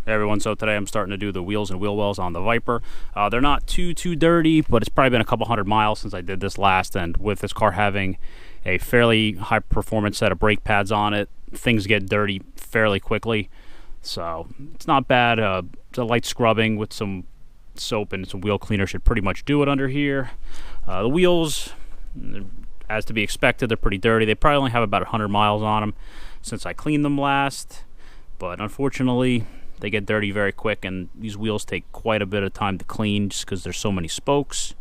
Hey everyone, so today I'm starting to do the wheels and wheel wells on the Viper. They're not too dirty, but it's probably been a couple hundred miles since I did this last, and with this car having a fairly high performance set of brake pads on it, things get dirty fairly quickly. So it's not bad. It's a light scrubbing with some soap and some wheel cleaner should pretty much do it under here. The wheels, as to be expected, they're pretty dirty. They probably only have about 100 miles on them since I cleaned them last, but unfortunately they get dirty very quick, and these wheels take quite a bit of time to clean just because there's so many spokes.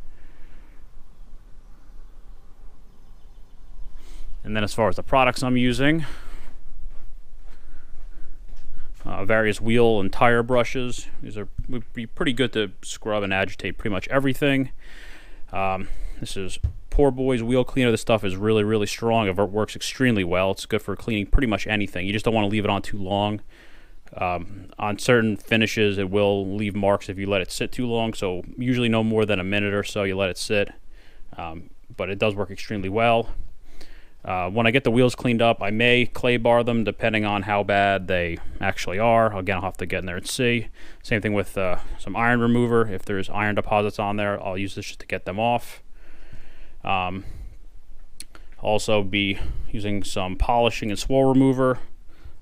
And then as far as the products I'm using, various wheel and tire brushes. These would be pretty good to scrub and agitate pretty much everything. This is Poor Boy's wheel cleaner. This stuff is really strong. It works extremely well. It's good for cleaning pretty much anything. You just don't want to leave it on too long. On certain finishes it will leave marks if you let it sit too long, so usually no more than a minute or so you let it sit, but it does work extremely well. When I get the wheels cleaned up, I may clay bar them depending on how bad they actually are. Again, I'll have to get in there and see. Same thing with some iron remover. If there's iron deposits on there, I'll use this just to get them off. Also be using some polishing and swirl remover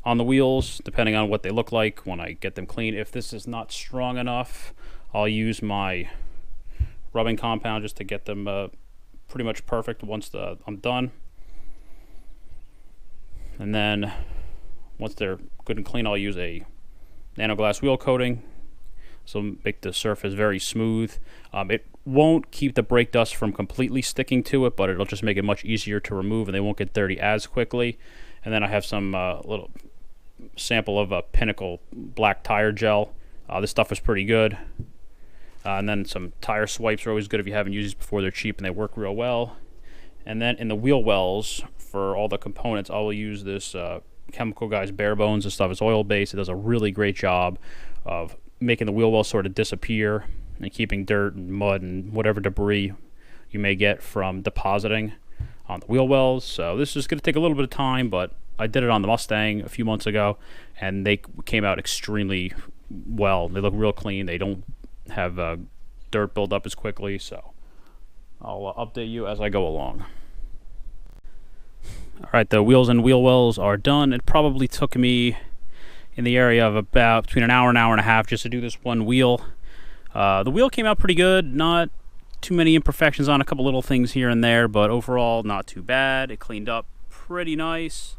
on the wheels, depending on what they look like when I get them clean. If this is not strong enough, I'll use my rubbing compound just to get them pretty much perfect once I'm done. And then once they're good and clean, I'll use a nanoglass wheel coating, so make the surface very smooth. It won't keep the brake dust from completely sticking to it, but it'll just make it much easier to remove, and they won't get dirty as quickly. And then I have some little sample of a Pinnacle black tire gel. This stuff is pretty good. And then some tire swipes are always good if you haven't used these before. They're cheap and they work real well. And then in the wheel wells, for all the components, I will use this Chemical Guys Bare Bones. This stuff is oil based. It does a really great job of making the wheel wells sort of disappear and keeping dirt and mud and whatever debris you may get from depositing on the wheel wells. So this is going to take a little bit of time, but I did it on the Mustang a few months ago, and they came out extremely well. They look real clean. They don't have dirt build up as quickly, so I'll update you as I go along. Alright, the wheels and wheel wells are done. It probably took me in the area of about between an hour and a half just to do this one wheel. The wheel came out pretty good. Not too many imperfections on a couple little things here and there, but overall not too bad. It cleaned up pretty nice.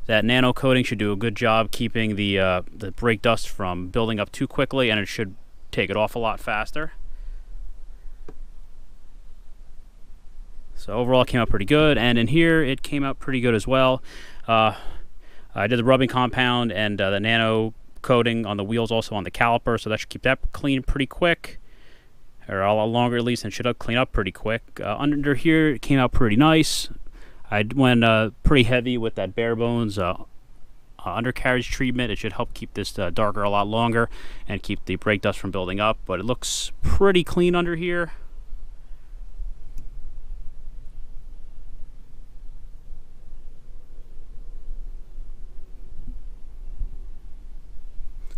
That nano coating should do a good job keeping the brake dust from building up too quickly, and it should take it off a lot faster. So overall it came out pretty good, and in here it came out pretty good as well. I did the rubbing compound and the nano coating on the wheels, also on the caliper, so that should keep that clean pretty quick, or a lot longer at least, and should clean up pretty quick. Under here it came out pretty nice. I went pretty heavy with that Bare Bones undercarriage treatment. It should help keep this darker a lot longer and keep the brake dust from building up, but it looks pretty clean under here.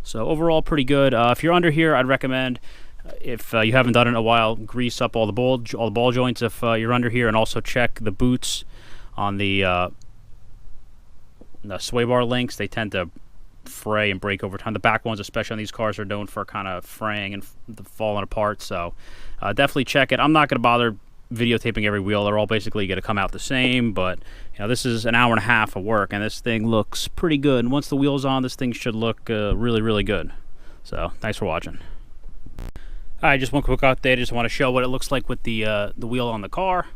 So overall pretty good. If you're under here, I'd recommend, if you haven't done it in a while, grease up all the ball joints if you're under here, and also check the boots on the sway bar links. They tend to fray and break over time. The back ones, especially on these cars, are known for kind of fraying and falling apart, so definitely check it. I'm not going to bother videotaping every wheel. They're all basically going to come out the same, but you know, this is an hour and a half of work, and this thing looks pretty good. And once the wheel's on, this thing should look really good. So thanks for watching. Alright, just one quick update. I just want to show what it looks like with the wheel on the car.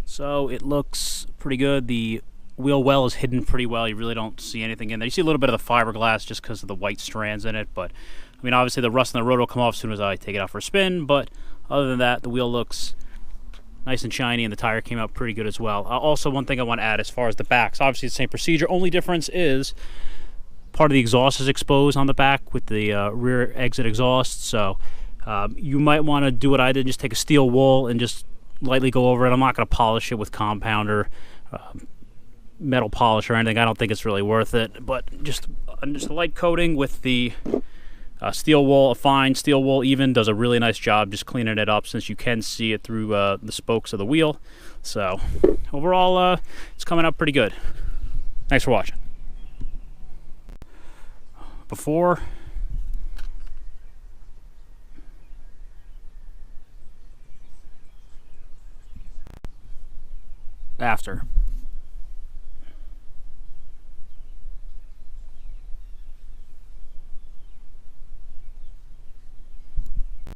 So it looks pretty good. The wheel well is hidden pretty well. You really don't see anything in there. You see a little bit of the fiberglass just because of the white strands in it, but I mean, obviously the rust on the road will come off as soon as I take it out for a spin, but other than that, the wheel looks nice and shiny, and the tire came out pretty good as well. Also, one thing I want to add as far as the backs, obviously the same procedure. Only difference is part of the exhaust is exposed on the back with the rear exit exhaust, so you might want to do what I did, just take a steel wool and just lightly go over it. I'm not going to polish it with compounder, metal polish or anything. I don't think it's really worth it, but just a light coating with the Steel wool, a fine steel wool even, does a really nice job just cleaning it up, since you can see it through the spokes of the wheel. So overall, it's coming up pretty good. Thanks for watching. Before, after.